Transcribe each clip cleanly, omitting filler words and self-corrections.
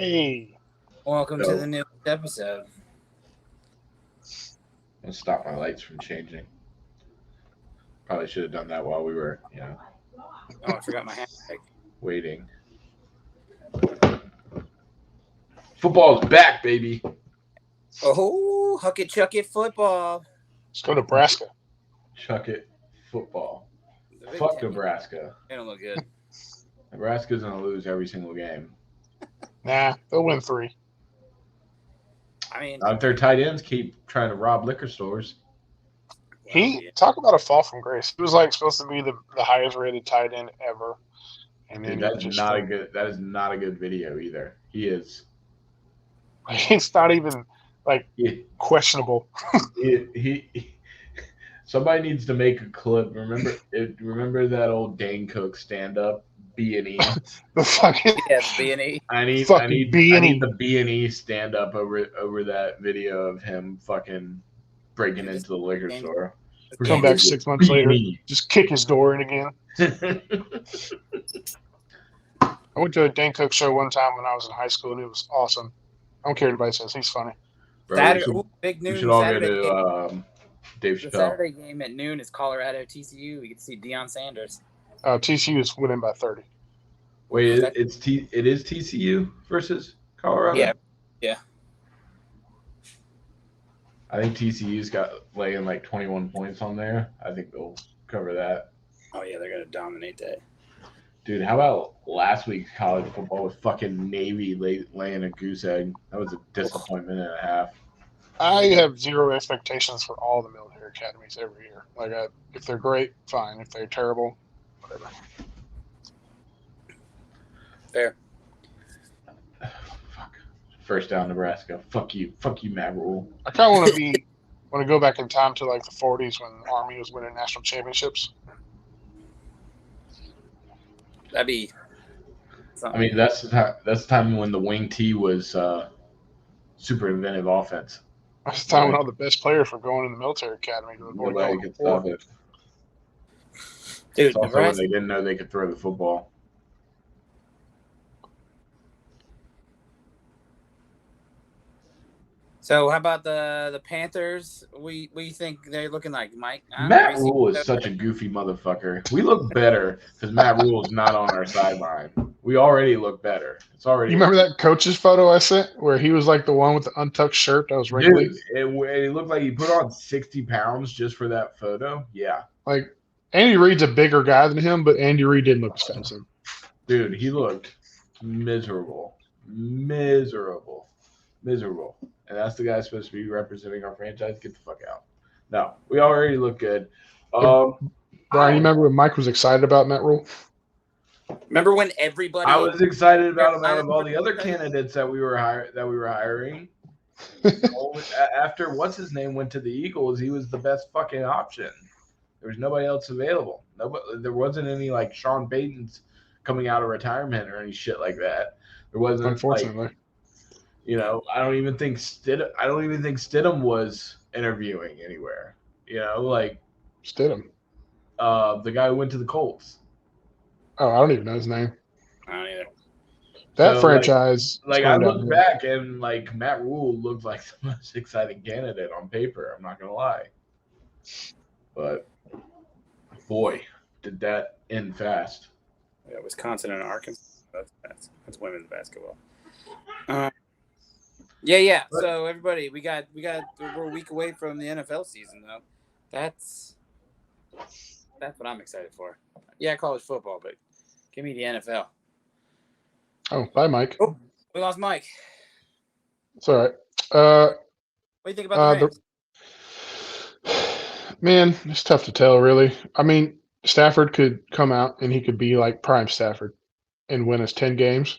Hey, Welcome to the newest episode. I'm gonna stop my lights from changing. Probably should have done that while we were, Oh, I forgot my hat. waiting. Football's back, baby. Oh, huck it, chuck it, football. let's go to Nebraska. Chuck it, football. The Big Fuck Ten, Nebraska. They don't look good. Nebraska's gonna lose every single game. Nah, they'll win 3. I mean, Not if their tight ends keep trying to rob liquor stores. Talk about a fall from grace. He was like supposed to be the highest rated tight end ever, and then Dude, that is not a good video either. He is. It's not even like He, questionable. he somebody needs to make a clip. Remember that old Dane Cook stand up B&E. The fucking B&E. I need B&E. the B&E stand up over that video of him fucking breaking into the liquor store. Come back 6 months later, B&E. just kick his door in again. I went to a Dan Cook show one time when I was in high school, and it was awesome. I don't care what anybody says; he's funny. Saturday, big we noon. should all Saturday go to Dave the Chappelle. Saturday game at noon is Colorado TCU. We get to see Deion Sanders. TCU is winning by 30. Wait, it is TCU versus Colorado? Yeah. I think TCU's got laying like 21 points on there. I think they'll cover that. Oh yeah, they're gonna dominate that. Dude, how about last week's college football with fucking Navy laying a goose egg? That was a disappointment and a half. I have zero expectations for all the military academies every year. Like, if they're great, fine. If they're terrible, whatever. Fair. Fuck. First down, Nebraska. Fuck you, Matt Rule. I kind of want to go back in time to like the 40s when the Army was winning national championships. That'd be something. I mean, that's the time when the wing T was super inventive offense. That's the time when all the best players were going in the military academy to avoid Nobody going could to war. stop it. Dude, It's also when Nebraska. they didn't know they could throw the football. So how about the Panthers? We think they're looking like Mike. Matt Rule is such a goofy motherfucker. We look better because Matt Rule is not on our sideline. We already look better. It's already. You remember that coach's photo I sent where he was like the one with the untucked shirt that was wrinkly? Dude, it looked like he put on 60 pounds just for that photo. Yeah. Like, Andy Reid's a bigger guy than him, but Andy Reid didn't look expensive. Dude, he looked miserable. And that's the guy supposed to be representing our franchise. Get the fuck out. No, we already look good. Brian, you remember when Mike was excited about Matt Rule? Remember when everybody? I was excited about him out of all the other candidates that we were hiring. After what's his name went to the Eagles, he was the best fucking option. There was nobody else available. There wasn't any like Sean Payton's coming out of retirement or any shit like that. There wasn't. Unfortunately. I don't even think Stidham was interviewing anywhere. Stidham. The guy who went to the Colts. Oh, I don't even know his name. I don't either. That So, franchise. I look back and like Matt Rule looked like the most exciting candidate on paper. I'm not gonna lie, but boy, did that end fast. Yeah, Wisconsin and Arkansas. That's women's basketball. Yeah. So everybody, we're a week away from the NFL season though. That's what I'm excited for. Yeah, college football, but give me the NFL. Oh, bye, Mike. Oh, we lost Mike. It's all right. What do you think about the Rams? Man, it's tough to tell, really. I mean, Stafford could come out and he could be like prime Stafford and win us 10 games.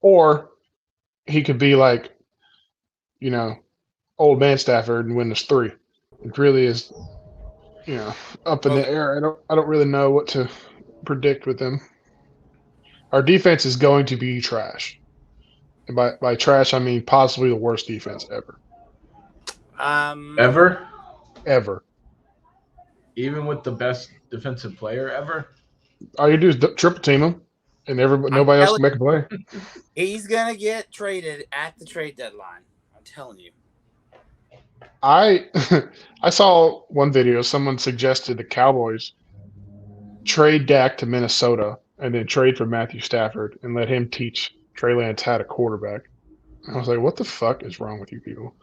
Or he could be like, old man Stafford and win us 3. It really is, up in the air. I don't really know what to predict with them. Our defense is going to be trash. And by trash, I mean possibly the worst defense ever. Ever? Ever. Even with the best defensive player ever? All you do is triple team them. and nobody else can make a play. He's gonna get traded at the trade deadline. I'm telling you. I I saw one video. Someone suggested the Cowboys trade Dak to Minnesota and then trade for Matthew Stafford and let him teach Trey Lance how to quarterback. I was like, what the fuck is wrong with you people?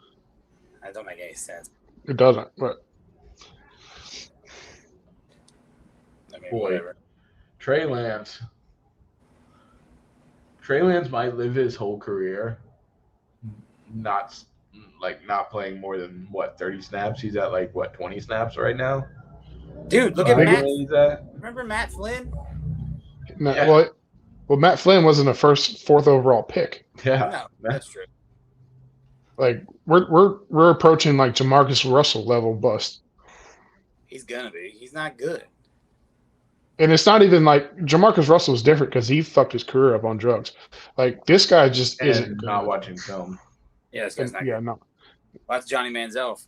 That don't make any sense. It doesn't. But I mean, Boy. whatever. Trey Lance might live his whole career not playing more than 30 snaps. He's at 20 snaps right now. Dude, look I at think Matt. he's at. Remember Matt Flynn? no, Yeah. well, Matt Flynn wasn't a fourth overall pick. Yeah, No, that's true. Like we're approaching like Jamarcus Russell level bust. He's gonna be. He's not good. And it's not even like Jamarcus Russell is different because he fucked his career up on drugs. Like this guy just isn't and good. not watching film. Yeah, this guy's not Yeah, good. no. That's Johnny Manziel.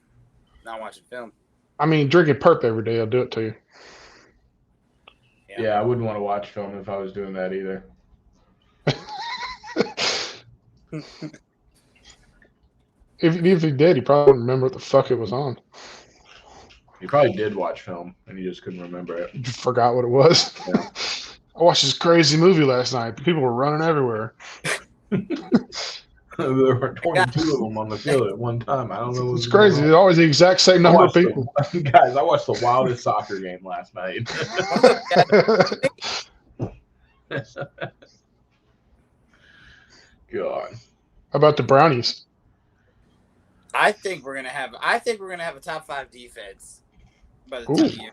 Not watching film. I mean, drinking perp every day will do it to you. Yeah, I wouldn't want to watch film if I was doing that either. If he did, he probably wouldn't remember what the fuck it was on. He probably did watch film, and he just couldn't remember it. He forgot what it was. Yeah. I watched this crazy movie last night. People were running everywhere. There were 22 of them on the field at one time. I don't know. It's crazy. It's always the exact same number of people. Guys, I watched the wildest soccer game last night. God. How about the Brownies? I think we're gonna have a top 5 defense by the Ooh. time of the year.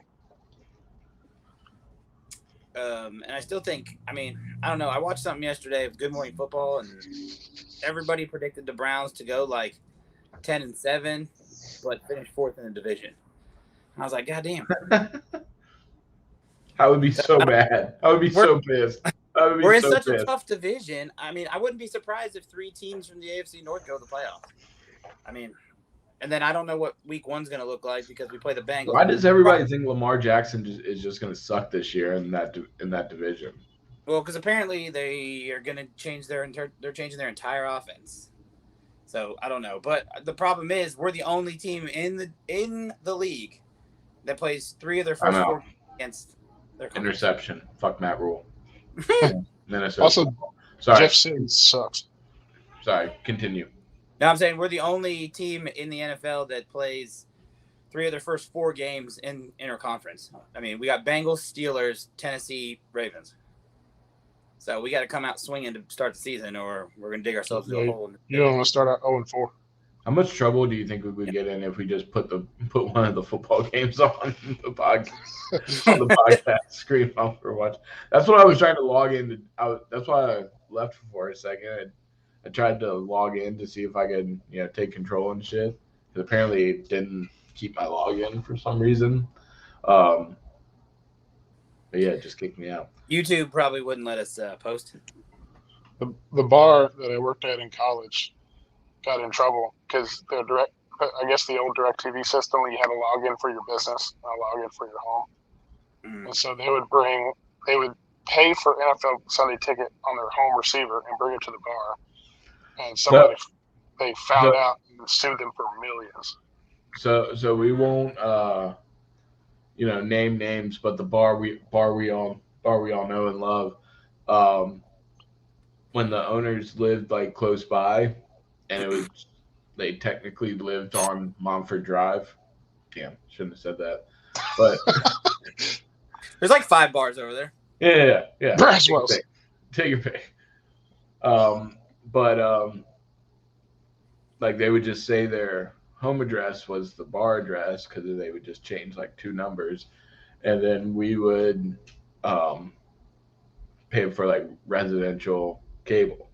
And I still think, I mean, I don't know. I watched something yesterday of Good Morning Football, and everybody predicted the Browns to go 10-7, but finish 4th in the division. I was like, God damn. I would be so mad. I would be so pissed. We're in such a tough division. I mean, I wouldn't be surprised if 3 teams from the AFC North go to the playoffs. I mean, and then I don't know what week 1's going to look like because we play the Bengals. Why does everybody think Lamar Jackson is just going to suck this year in that division? Well, because apparently they are going to change they're changing their entire offense. So I don't know, but the problem is we're the only team in the league that plays 3 of their first 4 against their conference. Interception. Fuck Matt Rule. Minnesota. Also, sorry. Jeff Sims sucks. Sorry. Continue. No, I'm saying we're the only team in the NFL that plays 3 of their first 4 games in interconference. I mean, we got Bengals, Steelers, Tennessee, Ravens. So we got to come out swinging to start the season, or we're going to dig ourselves into a hole. You don't want to start out 0-4. How much trouble do you think we would get in if we just put one of the football games on the podcast screen while we're watching? That's what I was trying to log in. That's why I left for a second. I tried to log in to see if I could, take control and shit. Because apparently it didn't keep my login for some reason. But yeah, it just kicked me out. YouTube probably wouldn't let us post. The bar that I worked at in college got in trouble because the old DirecTV system, you had a login for your business, and a login for your home. And so they would pay for NFL Sunday Ticket on their home receiver and bring it to the bar. And they found out and sued them for millions. So we won't name names, but the bar we all know and love. When the owners lived close by, and they technically lived on Montford Drive. Damn, shouldn't have said that. But there's 5 bars over there. Yeah. Braswell's. Take your pick. They would just say their home address was the bar address because they would just change 2 numbers, and then we would pay for residential cable.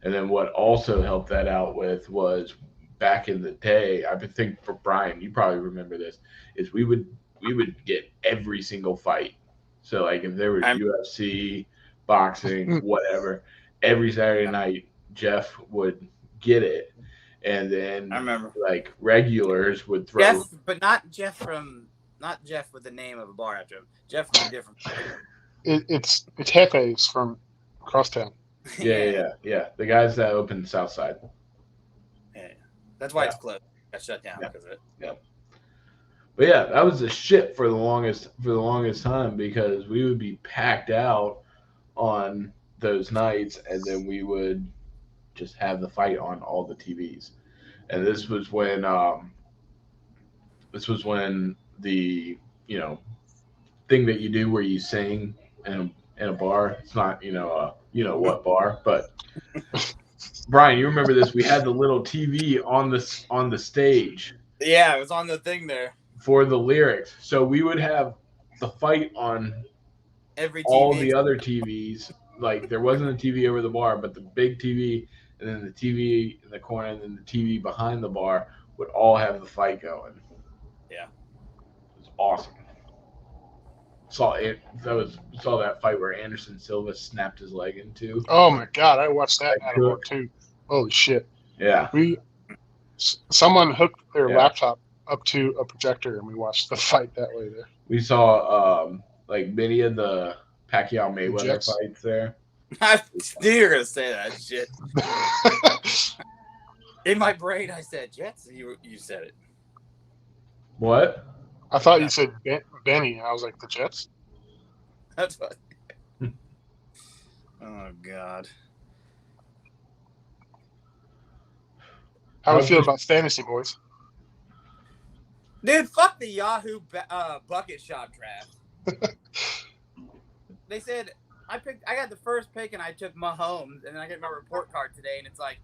And then what also helped that out with was back in the day, I think for Brian, you probably remember this, is we would get every single fight. So if there was UFC, boxing, whatever, every Saturday night Jeff would get it. And then I remember regulars would throw Jeff, but not Jeff with the name of a bar after him. Jeff from a different place. It's Jefe's from Crosstown. Yeah. The guys that opened Southside. Yeah. That's why it's closed. Got shut down because of it. Yeah. But yeah, that was the shit for the longest time because we would be packed out on those nights, and then we would just have the fight on all the TVs. And this was when the thing that you do where you sing in a bar. It's not what bar, but Brian, you remember this? We had the little TV on the stage. Yeah, it was on the thing there. For the lyrics. So we would have the fight on every TV. All the other TVs. Like there wasn't a TV over the bar, but the big TV and then the TV in the corner and then the TV behind the bar would all have the fight going. Yeah. It was awesome. Saw that fight where Anderson Silva snapped his leg in two. Oh my god, I watched that out of work too. Holy shit. Yeah. Someone hooked their laptop up to a projector and we watched the fight that way there. We saw like many of the Pacquiao Mayweather fights there. I knew you were gonna say that shit. In my brain I said Jets, you said it. What? I thought you said Benny, and I was like, the Jets? That's what. Oh god. How do you feel about fantasy, boys? Dude, fuck the Yahoo bucket shop draft. They said I got the first pick and I took Mahomes, and then I get my report card today and it's like,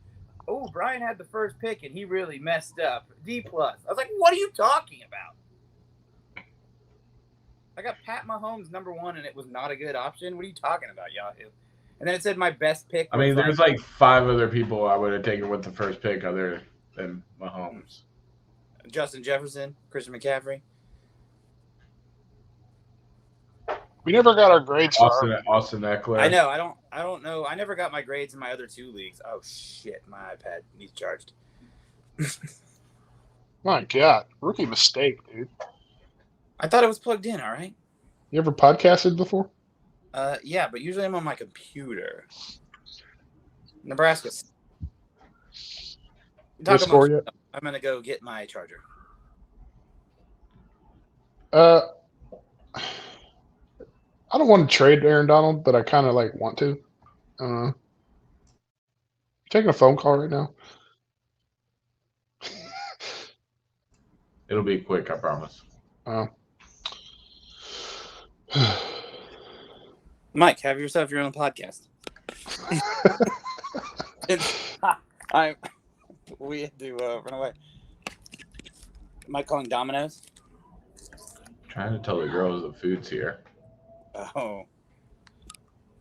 oh, Brian had the first pick and he really messed up. D+. I was like, what are you talking about? I got Pat Mahomes #1 and it was not a good option. What are you talking about, Yahoo? And then it said my best pick. I mean, there's like 5 other people I would have taken with the first pick other than Mahomes. Justin Jefferson, Christian McCaffrey. We never got our grades for Austin Eckler. I know. I don't know. I never got my grades in my other 2 leagues. Oh shit, my iPad needs charged. My God, rookie mistake, dude. I thought it was plugged in. All right. You ever podcasted before? Yeah, but usually I'm on my computer. Nebraska. No score yet? I'm gonna go get my charger. I don't want to trade Aaron Donald, but I kind of want to. Taking a phone call right now. It'll be quick, I promise. Mike, have yourself your own podcast. We had to run away. Mike calling Domino's? Trying to tell the girls the food's here. Oh.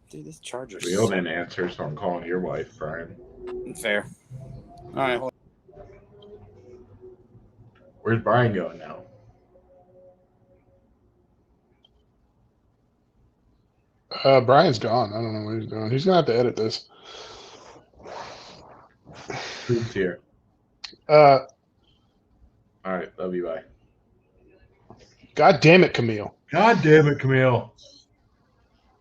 Dude, this charger. Real didn't answer, so I'm calling your wife, Brian. Fair. All right. Hold on. Where's Brian going now? Brian's gone. I don't know what he's doing. He's gonna have to edit this. Food's here. All right, love you, bye. God damn it, Camille. God damn it, Camille.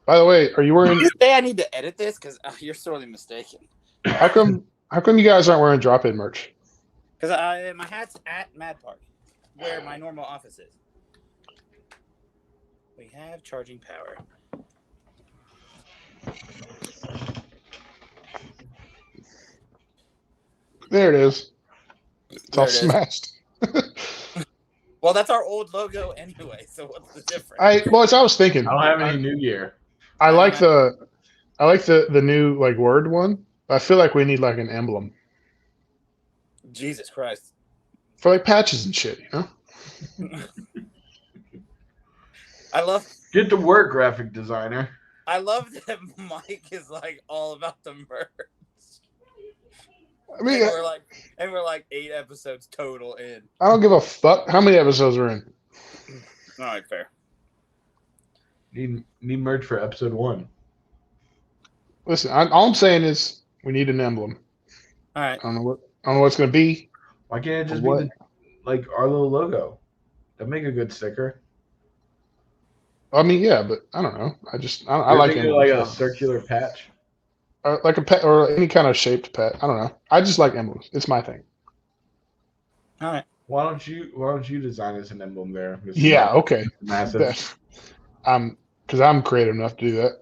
By the way, are you wearing? You say I need to edit this because you're sorely mistaken. How come you guys aren't wearing drop-in merch? Because my hat's at Mad Park, where my normal office is. We have charging power. There it is. It's all smashed. Well, that's our old logo anyway. So what's the difference? As I was thinking, I don't have any new gear. I like the new word one. I feel like we need an emblem Jesus Christ. for patches and shit. I love. Get to work, graphic designer. I love that Mike is all about the merch. I mean, and we're 8 episodes total in. I don't give a fuck how many episodes we're in. All right, fair. Need merch for episode 1. Listen, all I'm saying is we need an emblem. All right. I don't know what it's going to be. Why can't it just be our little logo? That'd make a good sticker. I mean, yeah, but I don't know. I like it. Like a circular patch. like a pet or any kind of shaped pet. I don't know. I just like emblems. It's my thing. All right. Why don't you design us an emblem there, Mr. Yeah. Okay. Massive? Because I'm creative enough to do that.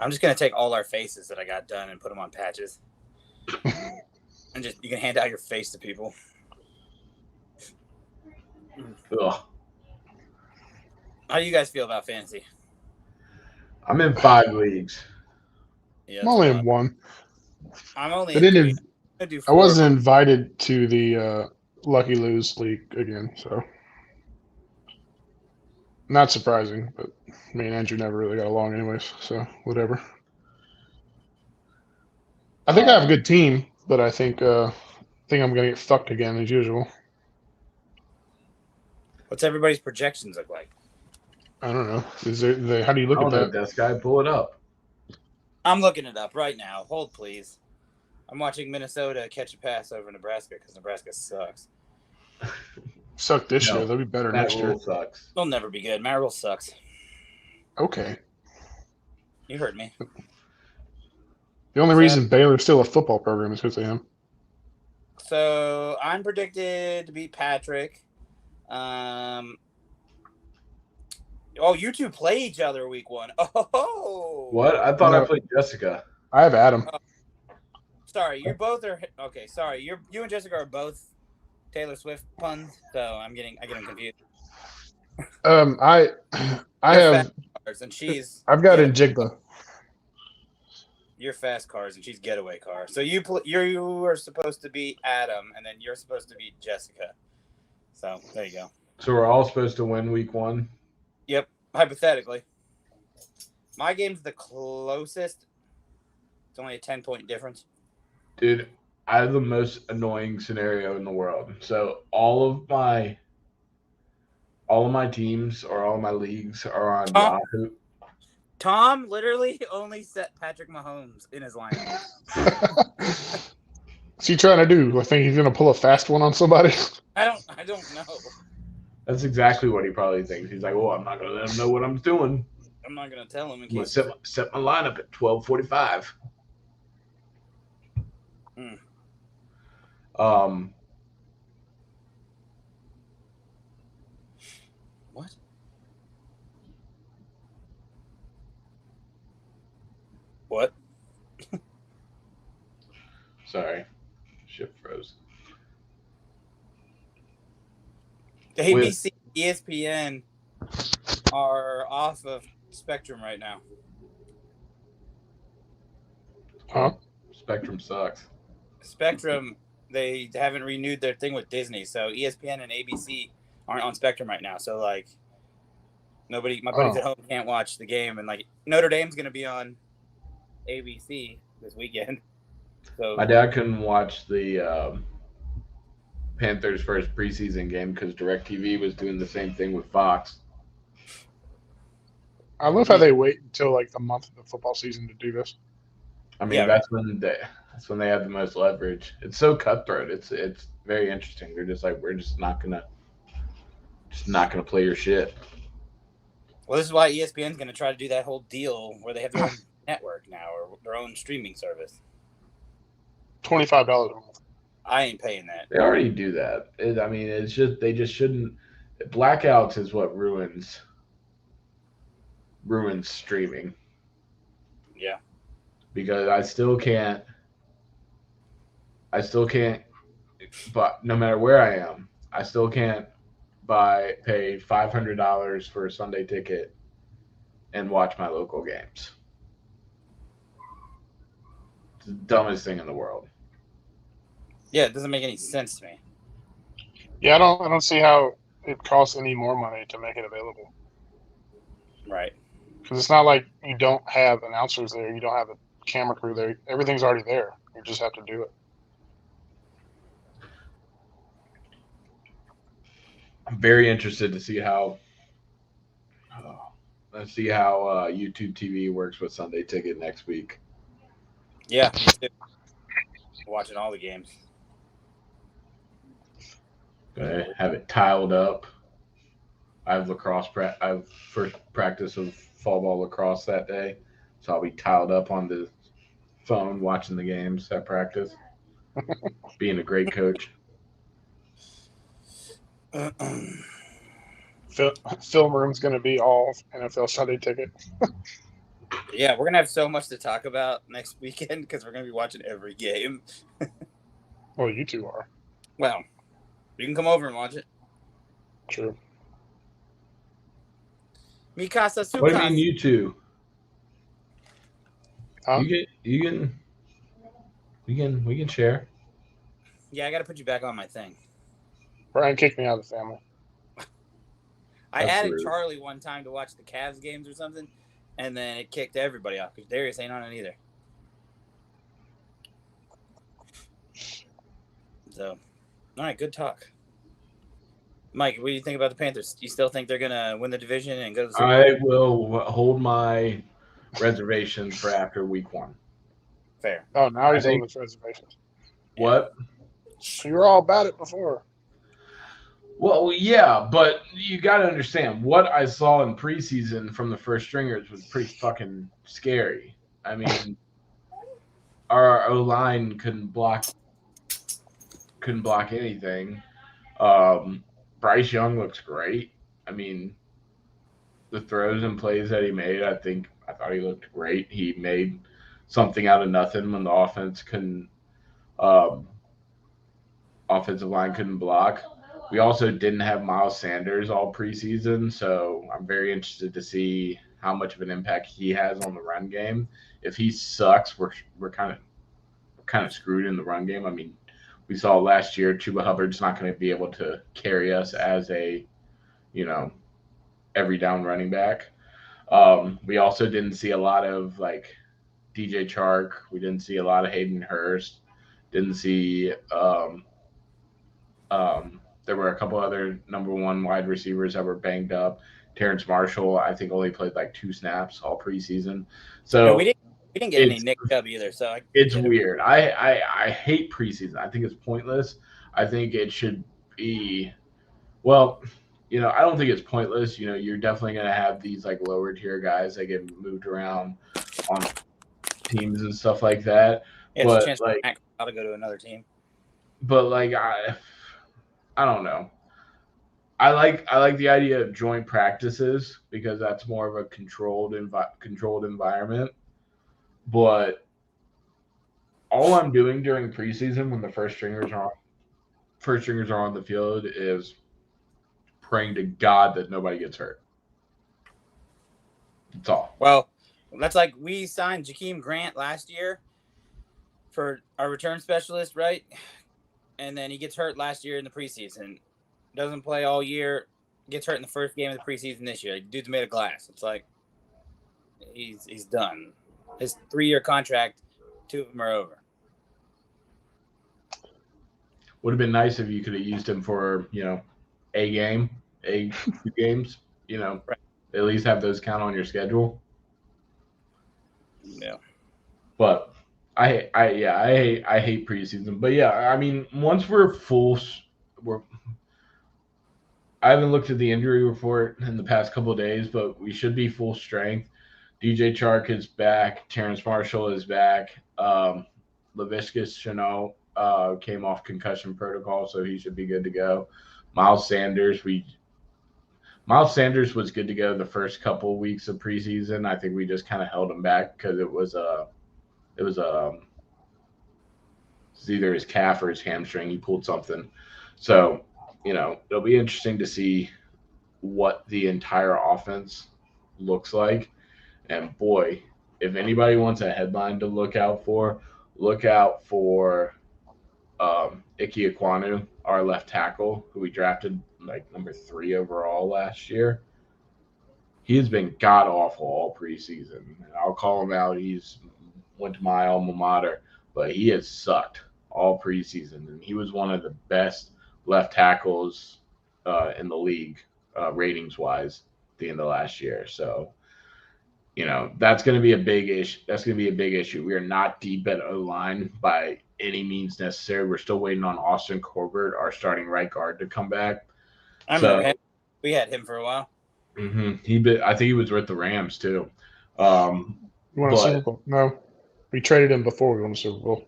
I'm just gonna take all our faces that I got done and put them on patches, and just you can hand out your face to people. Ugh. How do you guys feel about fantasy? I'm in 5 leagues. Yeah, I'm only in one. I'm only I in 3. didn't. I'm gonna do I 4. wasn't invited to the Lucky Lose League again, so not surprising. But me and Andrew never really got along, anyways. So whatever. I think I have a good team, but I think I'm gonna get fucked again as usual. What's everybody's projections look like? I don't know. How do you look I at don't know, that? Desk Guy. Pull it up. I'm looking it up right now. Hold, please. I'm watching Minnesota catch a pass over Nebraska because Nebraska sucks. Suck this No, year. They'll be better That next year. rule sucks. They'll never be good. Matt Rule sucks. Okay. You heard me. The only reason Baylor's still a football program is because of him. So I'm predicted to beat Patrick. You two play each other week 1. Oh. What? I thought No. I played Jessica. I have Adam. Sorry, you both are okay. Sorry, you and Jessica are both Taylor Swift puns, so I get them confused. I have. Cars and she's. I've got Njigba. You're fast cars and she's getaway car. So you are supposed to be Adam, and then you're supposed to be Jessica. So there you go. So we're all supposed to win week 1? Yep, hypothetically. My game's the closest. It's only a 10-point difference. Dude, I have the most annoying scenario in the world. So all of my teams or all of my leagues are on Yahoo. Tom literally only set Patrick Mahomes in his lineup. What's he trying to do? I think he's gonna pull a fast one on somebody. I don't know. That's exactly what he probably thinks. He's like, "Oh, I'm not gonna let him know what I'm doing. I'm not gonna tell him in I'm gonna case." set my lineup at 12:45." What? What? Sorry, ship froze. ABC, ESPN are off of Spectrum right now. Huh? Spectrum sucks. Spectrum, they haven't renewed their thing with Disney, so ESPN and ABC aren't on Spectrum right now. So like, my buddies at home can't watch the game, and like Notre Dame's gonna be on ABC this weekend. So my dad couldn't watch the Panthers' first preseason game because DirecTV was doing the same thing with Fox. I love how they wait until like the month of the football season to do this. I mean, that's when they have the most leverage. It's so cutthroat. It's very interesting. They're just like, we're just not gonna play your shit. Well, this is why ESPN's gonna try to do that whole deal where they have their own network now or their own streaming service. $25 a month. I ain't paying that. They already do that. It's just they just shouldn't. Blackouts is what ruins streaming. Yeah. Because I still can't. But no matter where I am, I still can't pay $500 for a Sunday ticket and watch my local games. It's the dumbest thing in the world. Yeah, it doesn't make any sense to me. Yeah, I don't see how it costs any more money to make it available. Right. Because it's not like you don't have announcers there, you don't have a camera crew there. Everything's already there. You just have to do it. I'm very interested to see how YouTube TV works with Sunday Ticket next week. Yeah, me too. Watching all the games. I have it tiled up. I have I have first practice of fall ball lacrosse that day, so I'll be tiled up on the phone watching the games at practice, being a great coach. Film room's going to be all NFL Sunday ticket. Yeah, we're going to have so much to talk about next weekend because we're going to be watching every game. Well, you two are. Well, you can come over and watch it. True. Mikasa Sukas. What do you mean you two? Huh? We can share. Yeah, I got to put you back on my thing. Brian kicked me out of the family. I That's added rude. Charlie one time to watch the Cavs games or something, and then it kicked everybody off because Darius ain't on it either. So, all right, good talk. Mike, what do you think about the Panthers? Do you still think they're going to win the division and go to the Super Bowl? I will hold my reservations for after week 1. Fair. Oh, now he's I think- on his reservations. What? You were all about it before. Well, yeah, but you got to understand what I saw in preseason from the first stringers was pretty fucking scary. I mean, our O-line couldn't block anything. Bryce Young looks great. I mean, the throws and plays that he made, I thought he looked great. He made something out of nothing when the offensive line couldn't block. We also didn't have Miles Sanders all preseason, so I'm very interested to see how much of an impact he has on the run game. If he sucks, we're kind of screwed in the run game. I mean, we saw last year Chuba Hubbard's not going to be able to carry us as a, every down running back. We also didn't see a lot of like DJ Chark. We didn't see a lot of Hayden Hurst. Didn't see there were a couple other number 1 wide receivers that were banged up. Terrence Marshall, I think, only played like 2 snaps all preseason. So No, we didn't get any Nick Chubb either. So it's weird. I hate preseason. I think it's pointless. I think it should be, well, I don't think it's pointless. You're definitely going to have these like lower tier guys that get moved around on teams and stuff like that. Yeah, but it's a chance like, for Matt to go to another team. But like I don't know. I like the idea of joint practices because that's more of a controlled environment. But all I'm doing during preseason when the first stringers are on the field is praying to God that nobody gets hurt. That's all. Well, that's like we signed Jakeem Grant last year for our return specialist, right? And then he gets hurt last year in the preseason. Doesn't play all year. Gets hurt in the first game of the preseason this year. Dude's made of glass. It's like he's done. His 3-year contract, 2 of them are over. Would have been nice if you could have used him for, a game, a few games, Right. At least have those count on your schedule. Yeah. But I hate preseason. But yeah, I mean, once we're full, I haven't looked at the injury report in the past couple of days, but we should be full strength. DJ Chark is back. Terrence Marshall is back. Laviska Shenault came off concussion protocol, so he should be good to go. Miles Sanders was good to go the first couple of weeks of preseason. I think we just kind of held him back because it was either his calf or his hamstring. He pulled something. So, it'll be interesting to see what the entire offense looks like. And boy, if anybody wants a headline to look out for Ike Ekwonu, our left tackle, who we drafted like number 3 overall last year. He has been god awful all preseason. I'll call him out. He's went to my alma mater, but he has sucked all preseason, and he was one of the best left tackles in the league, ratings wise, at the end of last year. So, that's going to be a big issue. That's going to be a big issue. We are not deep at O-line by any means necessary. We're still waiting on Austin Corbett, our starting right guard, to come back. I remember him. We had him for a while. I think he was with the Rams too. You want a Super Bowl? No. We traded him before we won the Super Bowl.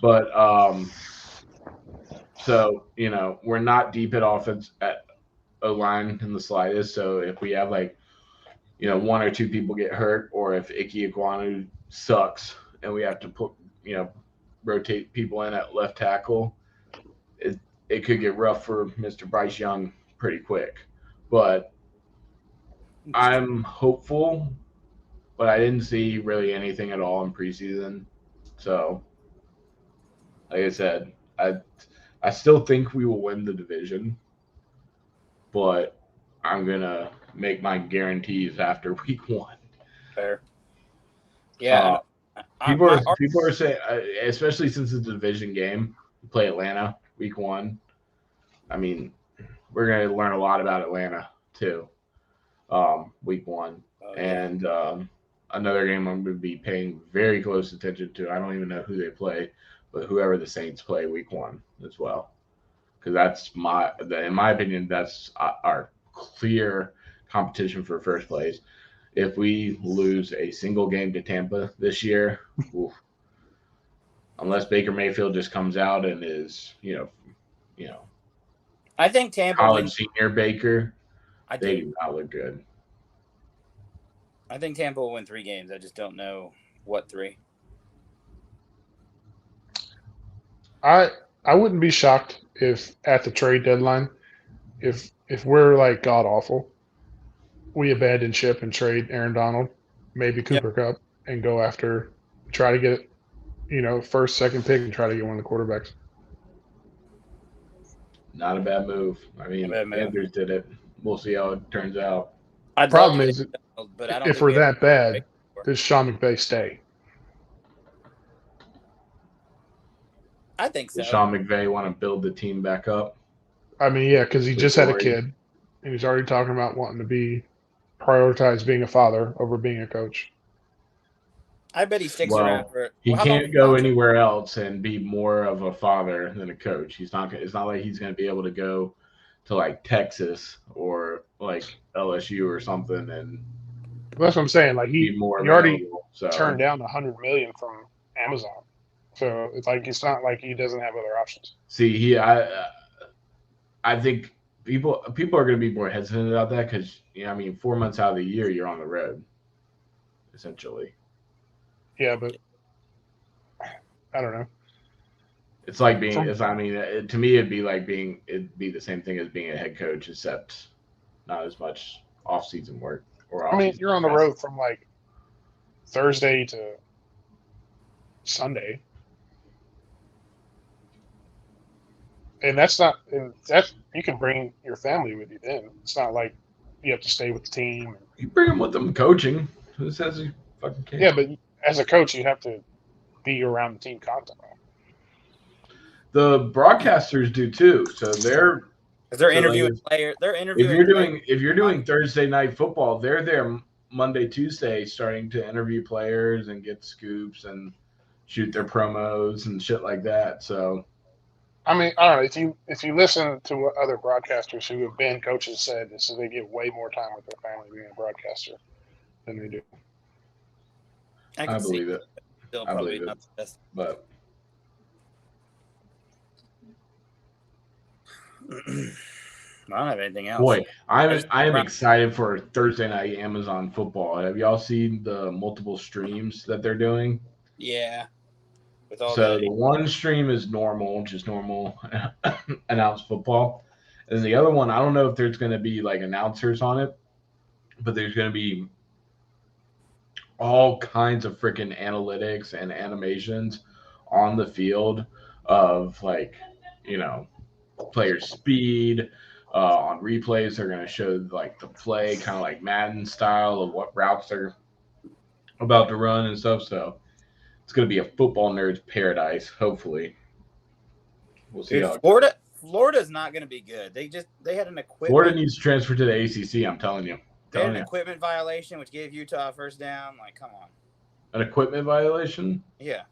But so we're not deep at offense at O-line in the slightest. So if we have one or two people get hurt, or if Ike Ekwonu sucks and we have to put rotate people in at left tackle, it could get rough for Mr. Bryce Young pretty quick. But I'm hopeful, but I didn't see really anything at all in preseason. So, like I said, I still think we will win the division, but I'm gonna make my guarantees after week 1. Fair. Yeah. People are saying, especially since it's a division game, we play Atlanta week 1. I mean, we're gonna learn a lot about Atlanta too. Week 1, and another game I'm going to be paying very close attention to. I don't even know who they play, but whoever the Saints play week 1 as well, because that's in my opinion, that's our clear competition for first place. If we lose a single game to Tampa this year, unless Baker Mayfield just comes out and is, I think Tampa college senior Baker, they do not look good. I think Tampa will win 3 games. I just don't know what 3. I wouldn't be shocked if at the trade deadline, if we're like god awful, we abandon ship and trade Aaron Donald, maybe Cooper Kupp, and go after, try to get first, second pick and try to get one of the quarterbacks. Not a bad move. I mean, Panthers did it. We'll see how it turns out. Problem is, if we're that bad, does Sean McVay stay? I think so. Does Sean McVay want to build the team back up? I mean, yeah, because he just had a kid, and he's already talking about wanting to prioritize being a father over being a coach. I bet he sticks around for it. He can't go anywhere else and be more of a father than a coach. It's not like he's going to be able to go to like Texas or like LSU or something. And that's what I'm saying. Like he already turned down $100 million from Amazon, so it's like it's not like he doesn't have other options. See, I think people are going to be more hesitant about that because 4 months out of the year you're on the road, essentially. Yeah, but I don't know. It's like being. To me, it'd be the same thing as being a head coach, except not as much off-season work. You're on the road from like Thursday to Sunday, and that's you can bring your family with you. Then it's not like you have to stay with the team. You bring them with them coaching. Who says you fucking can't? Yeah, but as a coach, you have to be around the team constantly. The broadcasters do too, so they're interviewing players. They're interviewing. If you're doing Thursday night football, they're there Monday, Tuesday, starting to interview players and get scoops and shoot their promos and shit like that. So, I don't know if you listen to what other broadcasters who have been coaches said, is they get way more time with their family being a broadcaster than they do. I believe it. I believe it. But I don't have anything else. Boy, I am excited for Thursday night Amazon football. Have y'all seen the multiple streams that they're doing? Yeah. The one stream is normal, just normal announced football. And the other one, I don't know if there's going to be like announcers on it, but there's going to be all kinds of freaking analytics and animations on the field of player speed. On replays, they're going to show like the play, kind of like Madden style of what routes they're about to run and stuff. So it's going to be a football nerd's paradise. Hopefully, we'll see. Florida's not going to be good. They had an equipment. Florida needs to transfer to the ACC. I'm telling you. They had an equipment violation, which gave Utah a first down. Like, come on. An equipment violation? Yeah.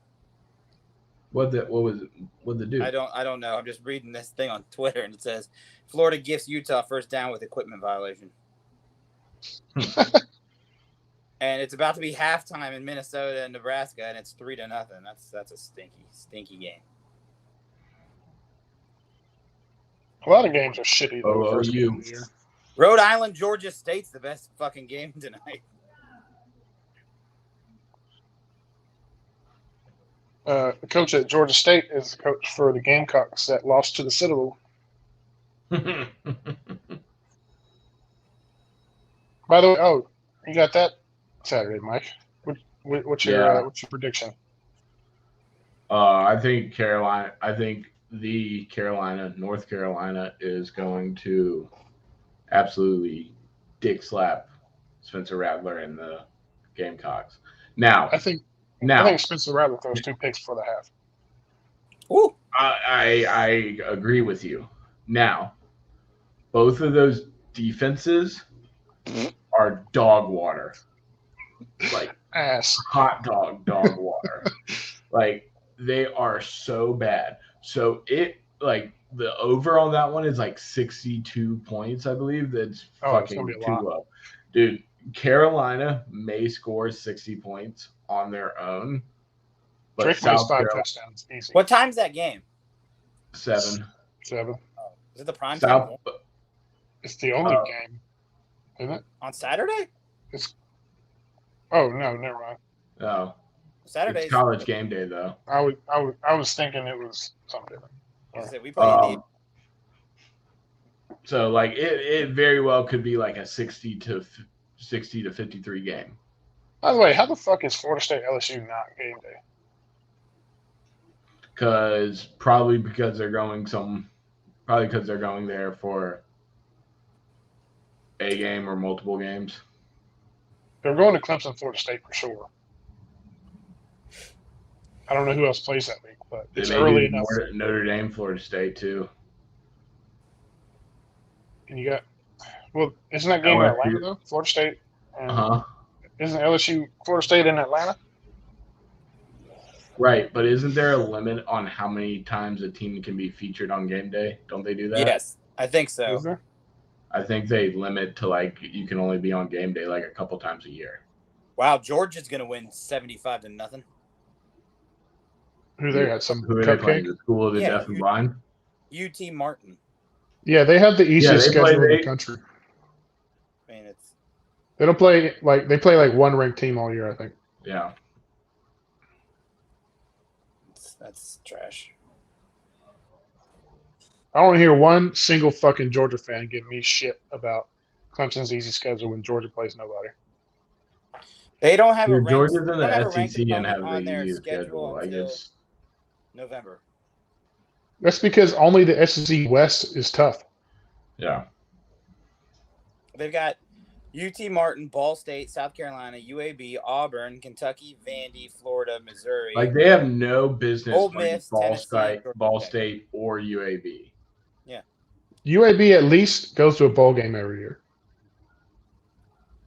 What was it? What'd they do? I don't know. I'm just reading this thing on Twitter, and it says Florida gifts Utah first down with equipment violation. And it's about to be halftime in Minnesota and Nebraska, and it's 3-0. That's a stinky game. A lot of games are shitty though. Oh, First game you. of the year. Rhode Island, Georgia State's the best fucking game tonight. The coach at Georgia State is the coach for the Gamecocks that lost to the Citadel. By the way, you got that Saturday, Mike. What's your prediction? I think North Carolina is going to absolutely dick slap Spencer Rattler and the Gamecocks. Now, I think Spencer Rattler throws 2 picks for the half. Ooh. I agree with you. Now, both of those defenses are dog water. Like ass. Hot dog water. Like they are so bad. So the over on that one is like 62 points, I believe. That's fucking too low. Dude, Carolina may score 60 points on their own. But Drake plays 5 touchdowns. Easy. What time's that game? 7. Oh, is it the prime time? It's the only game, isn't it? On Saturday? Oh no, never mind. No. Saturday's It's college game day though. I was thinking it was something different. We play so like it very well could be like a 60 to 53 game. By the way, how the fuck is Florida State LSU not game day? Probably because they're going there for a game or multiple games. They're going to Clemson, Florida State for sure. I don't know who else plays that week, but it's early enough. Notre Dame, Florida State too. And you got, isn't that game in Atlanta though? Florida State. Isn't LSU Florida State in Atlanta? Right, but isn't there a limit on how many times a team can be featured on game day? Don't they do that? Yes, I think so. Is there? I think they limit to like you can only be on game day like a couple times a year. Wow, Georgia's gonna win 75-0. Who they got? Who are they playing? The School of the Deaf and Blind? UT Martin. Yeah, they have the easiest schedule in the country. I mean, they don't play they play like one ranked team all year, I think. Yeah. That's trash. I don't want to hear one single fucking Georgia fan give me shit about Clemson's easy schedule when Georgia plays nobody. They don't have a Georgia's in the SEC and have the easiest schedule. I guess November. That's because only the SEC West is tough. Yeah. They've got UT Martin, Ball State, South Carolina, UAB, Auburn, Kentucky, Vandy, Florida, Missouri. Like they have no business Ole Miss, Ball State or UAB. Yeah. UAB at least goes to a bowl game every year.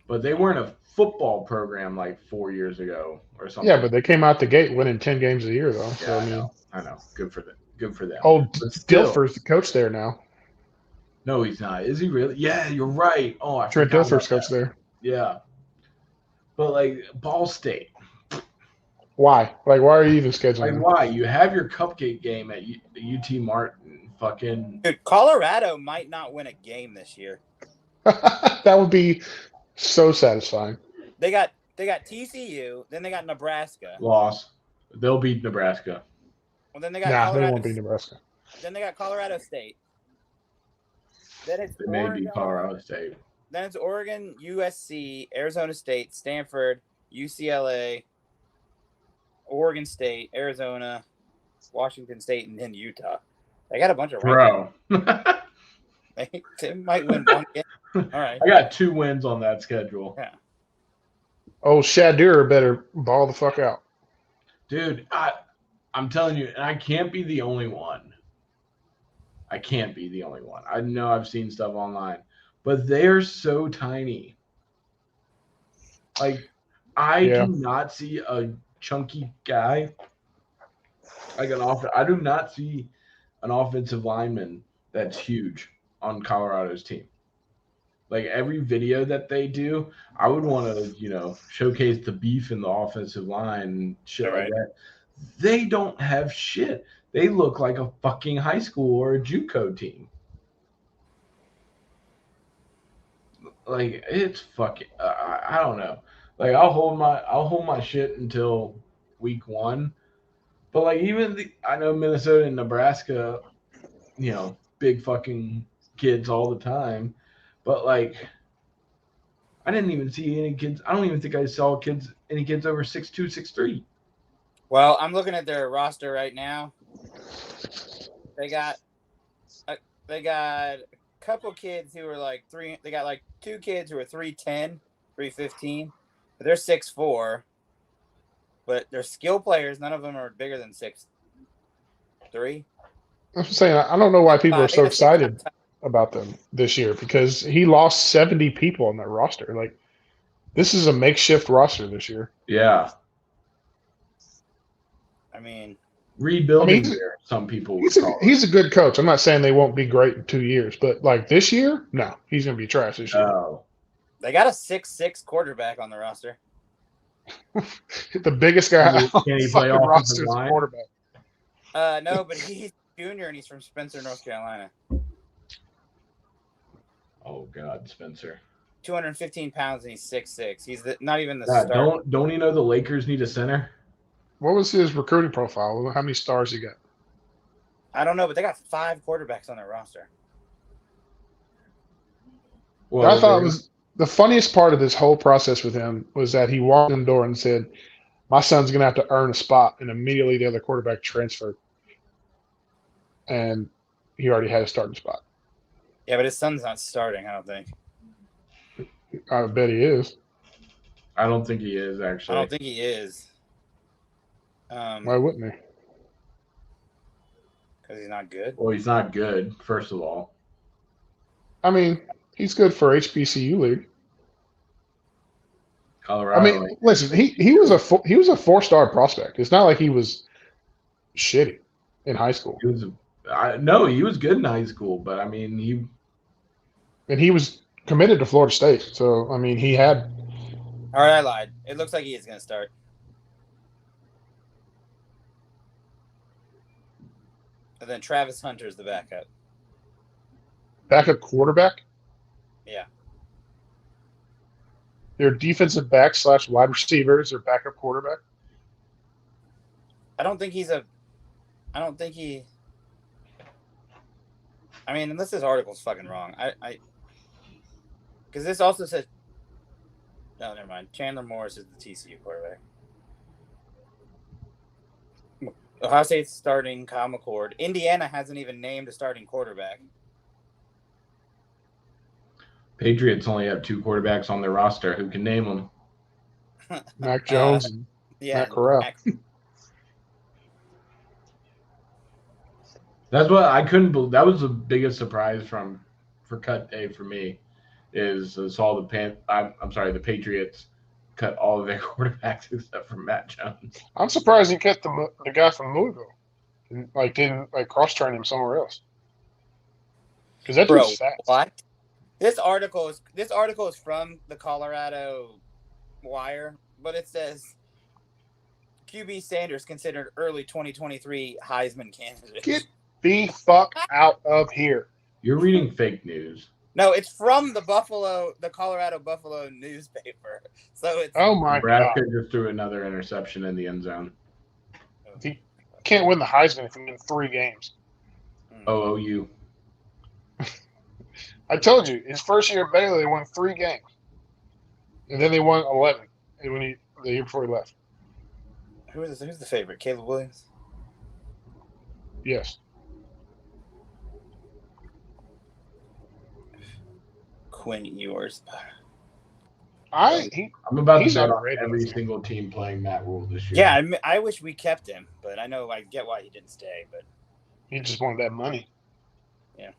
But they weren't a football program like 4 years ago or something. Yeah, but they came out the gate winning 10 games a year though. Yeah, so I know. Good for them. Old Dilfer's the coach there now. No, he's not. Is he really? Yeah, you're right. Oh, I Trent Dilfer's coach there. Yeah. But like Ball State. Why? Like, why are you even scheduling? Like, why? You have your cupcake game at UT Martin. Fucking. Dude, Colorado might not win a game this year. That would be so satisfying. They got TCU, then they got Nebraska. Loss. They'll beat Nebraska. Well, then they got Colorado. They won't beat Nebraska. Then they got Colorado State. Then it's they may beat Colorado State. Then it's Oregon, USC, Arizona State, Stanford, UCLA, Oregon State, Arizona, Washington State, and then Utah. They got a bunch of They might win one game. All right. I got 2 wins on that schedule. Yeah. Oh, Shadur better ball the fuck out. Dude, I'm telling you, and I can't be the only one. I know I've seen stuff online, but they're so tiny. Like, I do not see a chunky guy like I do not see an offensive lineman that's huge on Colorado's team. Like every video that they do, I would want to, showcase the beef in the offensive line and shit All like right. that. They don't have shit. They look like a fucking high school or a JUCO team. Like it's fucking. I don't know. Like I'll hold my shit until week 1. But like I know Minnesota and Nebraska, big fucking kids all the time. But like I didn't even see any kids. I don't even think I saw any kids over 6'2", 6'3". Well, I'm looking at their roster right now. They got a couple kids who are like three. They got like 2 kids who are 3'10", 3'15". But they're 6'4". But they're skill players. None of them are bigger than 6'3". I'm saying I don't know why people are 6'5". They so got 6'5". excited about them this year because he lost 70 people on that roster. Like this is a makeshift roster this year. Yeah, I mean, rebuilding he's year. Some people would call it. he's a good coach. I'm not saying they won't be great in 2 years, but like this year, no, he's gonna be trash this year. Oh, they got a 6'6" quarterback on the roster. The biggest guy on can he the play fucking offensive roster is a line? quarterback. No, but he's junior and he's from Spencer, North Carolina. Oh God, Spencer. 215 pounds and he's 6'6". He's not even the God, starter. don't you know the Lakers need a center? What was his recruiting profile? How many stars he got? I don't know, but they got 5 quarterbacks on their roster. Well, I thought it was the funniest part of this whole process with him was that he walked in the door and said, "My son's going to have to earn a spot," and immediately the other quarterback transferred, and he already had a starting spot. Yeah, but his son's not starting, I don't think. I bet he is. I don't think he is actually. I don't think he is. Why wouldn't he? Because he's not good. Well, he's not good. First of all, I mean, he's good for HBCU league. Colorado. I mean, listen, he was a 4-star prospect. It's not like he was shitty in high school. He was. No, he was good in high school, but I mean, he was committed to Florida State. So I mean, he had. All right, I lied. It looks like he is going to start. And then Travis Hunter's the backup. Backup quarterback? Yeah. Their defensive back / wide receivers or backup quarterback? I don't think he. I mean, unless this article's fucking wrong. Because this also says. No, never mind. Chandler Morris is the TCU quarterback. Ohio State's starting Kyle McCord. Indiana hasn't even named a starting quarterback. Patriots only have 2 quarterbacks on their roster. Who can name them? Mac Jones and Matt Corral. That's what I couldn't believe. That was the biggest surprise for cut day for me. Is saw the Patriots cut all of their quarterbacks except for Matt Jones. I'm surprised he kept the guy from Louisville. Didn't cross train him somewhere else. Because that dude's fast. What? This article is from the Colorado Wire, but it says QB Sanders considered early 2023 Heisman candidate. Get the fuck out of here. You're reading fake news. No, it's from the Colorado Buffalo newspaper. So it's oh my Nebraska god. just threw another interception in the end zone. He can't win the Heisman if he wins 3 games. OU. I told you, his first year at Baylor, they won 3 games. And then they won 11 the year before he left. Who's the favorite? Caleb Williams? Yes. Quinn Ewers. I'm about to he's bet on underrated. every single team playing Matt Rule this year. Yeah, I wish we kept him, but I get why he didn't stay. But He just wanted that money. Yeah.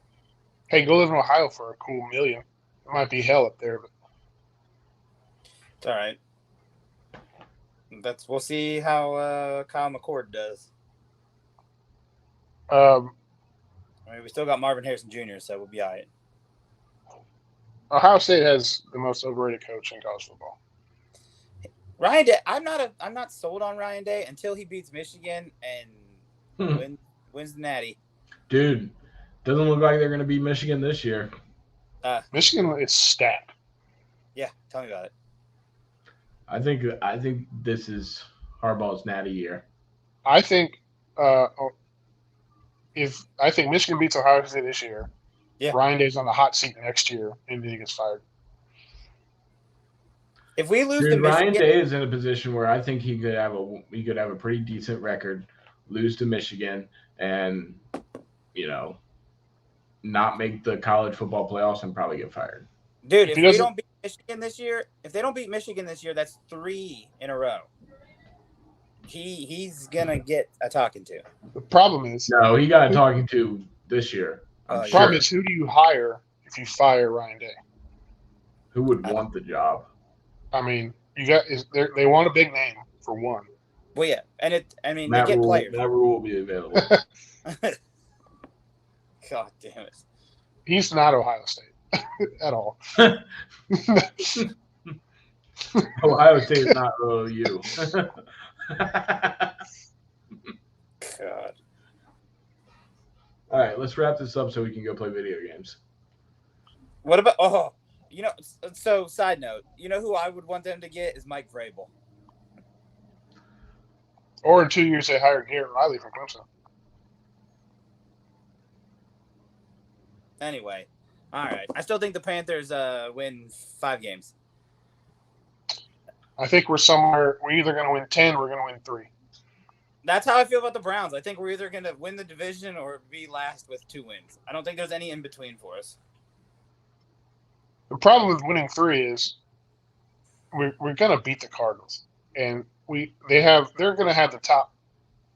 Hey, go live in Ohio for a cool $1 million. It might be hell up there, but it's all right. We'll see how Kyle McCord does. I mean, we still got Marvin Harrison Jr., so we'll be all right. Ohio State has the most overrated coach in college football. Ryan Day. I'm not sold on Ryan Day until he beats Michigan and wins the Natty. Dude, doesn't look like they're going to beat Michigan this year. Michigan is stacked. Yeah, tell me about it. I think this is Harbaugh's natty year. I think Michigan beats Ohio State this year, Ryan Day's on the hot seat next year, and then he gets fired. If we lose to Michigan, Ryan Day is in a position where I think he could have a pretty decent record, lose to Michigan, and not make the college football playoffs and probably get fired. Dude, if we don't beat Michigan this year, that's 3 in a row. He's gonna get a talking to. The problem is he got a talking to this year. The problem is, who do you hire if you fire Ryan Day? Who would want the job? I mean, they want a big name for one. Well, yeah, and they get Rule, players. That rule will be available. God damn it! He's not Ohio State at all. Ohio State is not OU. God. All right, let's wrap this up so we can go play video games. What about so side note, who I would want them to get is Mike Vrabel. Or in 2 years they hired Garrett Riley from Clemson. Anyway, all right. I still think the Panthers win 5 games. I think we're either going to win 10 or we're going to win 3. That's how I feel about the Browns. I think we're either going to win the division or be last with 2 wins. I don't think there's any in between for us. The problem with winning 3 is we're going to beat the Cardinals, and they're going to have the top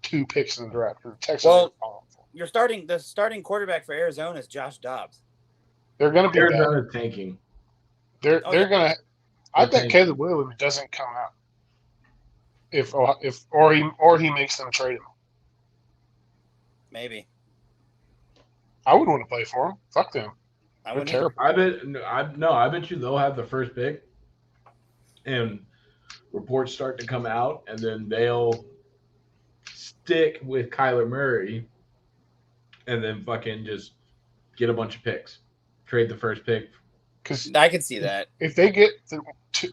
2 picks in the draft. The Texans are powerful. The starting quarterback for Arizona is Josh Dobbs. They're going to be Arizona tanking. They're going to. I bet Caleb Williams doesn't come out or he makes them trade him. Maybe. I wouldn't want to play for him. Fuck them. They're terrible. I bet you they'll have the first pick, and reports start to come out, and then they'll stick with Kyler Murray, and then fucking just get a bunch of picks, trade the first pick. Because I can see that if they get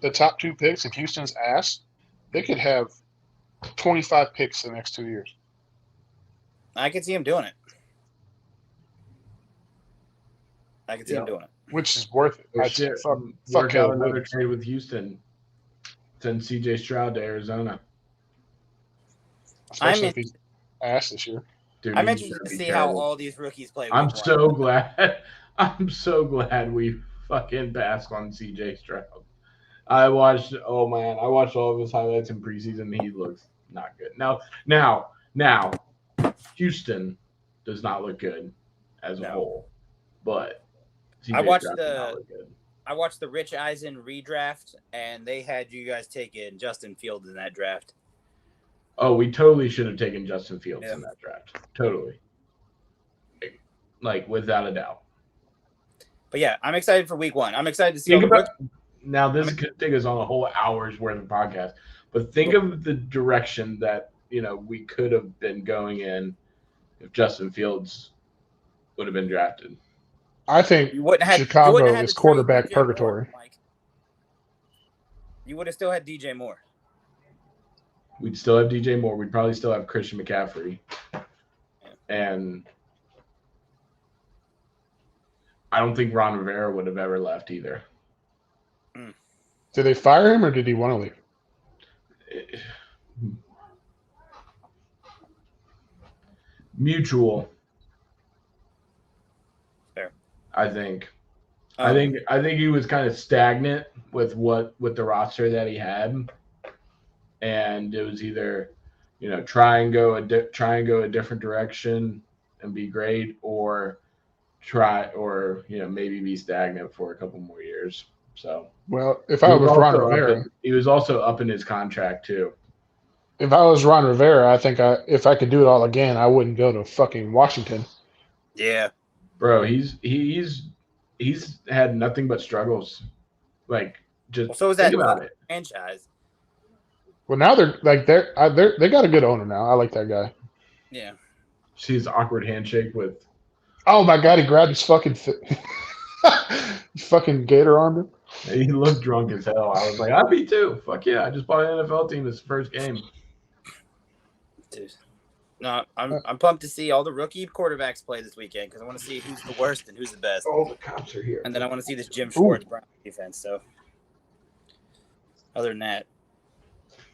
the top 2 picks and Houston's ass, they could have 25 picks the next 2 years. I could see him doing it. Which is worth it. Fuck out another trade with Houston. Send CJ Stroud to Arizona. Especially if he's ass this year. Dude, I'm interested to see how all these rookies play. I'm so glad we fucking passed on CJ Stroud. I watched all of his highlights in preseason. He looks not good. Now, Houston does not look good as a whole, but I watched the Rich Eisen redraft, and they had you guys taking Justin Fields in that draft. Oh, we totally should have taken Justin Fields in that draft. Totally. Like, without a doubt. But yeah, I'm excited for week 1. I'm excited to see now this could take us on a whole hour's worth of podcast, but think of the direction that we could have been going in if Justin Fields would have been drafted. I think Chicago is quarterback purgatory. You would have still had DJ Moore. We'd still have DJ Moore. We'd probably still have Christian McCaffrey. And I don't think Ron Rivera would have ever left either. Did they fire him or did he want to leave? Mutual. Fair. I think. I think he was kind of stagnant with the roster that he had, and it was either, try and go a different direction and be great, or maybe be stagnant for a couple more years. So if I was Ron Rivera, he was also up in his contract too. If I was Ron Rivera, I think if I could do it all again, I wouldn't go to fucking Washington. Yeah, bro, he's he's had nothing but struggles. Like, just Well, so is think that about it. franchise. Well, now they got a good owner now. I like that guy. Yeah. See his awkward handshake with. Oh my god, he grabbed his fucking fucking gator armed him. He looked drunk as hell. I was like, I'd be too. Fuck yeah! I just bought an NFL team this first game. Dude. No, I'm pumped to see all the rookie quarterbacks play this weekend because I want to see who's the worst and who's the best. All the cops are here. And then I want to see this Jim Schwartz Brown defense. So, other than that,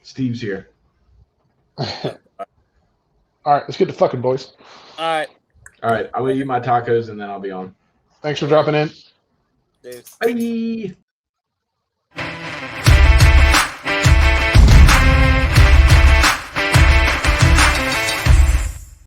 Steve's here. All right, let's get to fucking boys. all right, All right, I'm gonna eat my tacos and then I'll be on. Thanks for dropping in. dude. Bye.